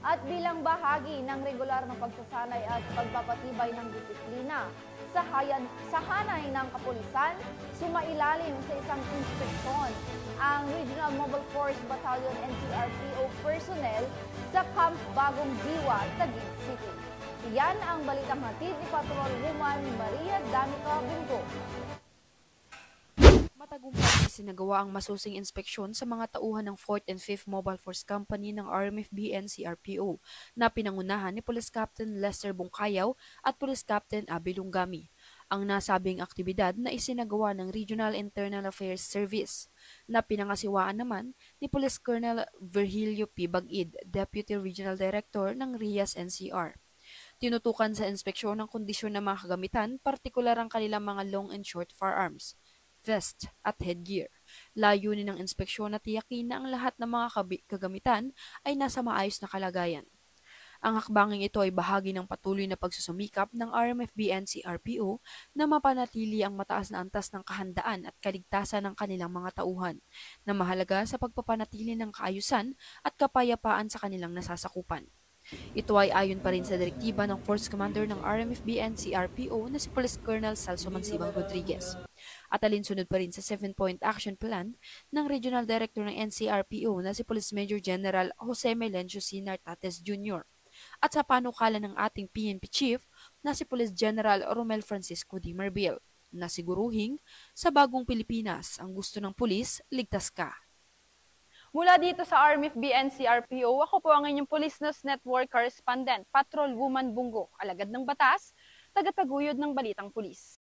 at bilang bahagi ng regular na pagsasanay at pagpapatibay ng disiplina sa hanay ng kapulisan, sumailalim sa isang inspeksyon ang Regional Mobile Force Battalion NCRPO personnel sa Camp Bagong Diwa, Taguig City. Iyan ang balitang hatid ni Patrol Woman Maria Danica Bungo. Matagumpay isinagawa ang masusing inspeksyon sa mga tauhan ng 4th and 5th Mobile Force Company ng RMFB NCRPO na pinangunahan ni Police Captain Lester Bungkayaw at Police Captain Abby Lungami. Ang nasabing aktibidad na isinagawa ng Regional Internal Affairs Service na pinangasiwaan naman ni Police Colonel Virgilio P. Bagid, Deputy Regional Director ng RIAS NCR. Tinutukan sa inspeksyon ang kondisyon ng mga kagamitan, partikular ang kanilang mga long and short firearms, vest at headgear. Layunin ng inspeksyon na tiyakin na ang lahat ng mga kagamitan ay nasa maayos na kalagayan. Ang hakbanging ito ay bahagi ng patuloy na pagsusumikap ng RMFB NCRPO na mapanatili ang mataas na antas ng kahandaan at kaligtasan ng kanilang mga tauhan na mahalaga sa pagpapanatili ng kaayusan at kapayapaan sa kanilang nasasakupan. Ito ay ayon pa rin sa direktiba ng Force Commander ng RMFB NCRPO na si Police Colonel Celso Mansibang Rodriguez. At alinsunod pa rin sa 7-point action plan ng Regional Director ng NCRPO na si Police Major General Jose Melencio C. Nartates Jr. at sa panukala ng ating PNP Chief na si Police General Romel Francisco D. Marbil na siguruhing sa bagong Pilipinas ang gusto ng pulis, ligtas ka. Mula dito sa RMFB NCRPO, ako po ang inyong Police News Network Correspondent, Patrol Woman Bungo, alagad ng batas, tagataguyod ng balitang pulis.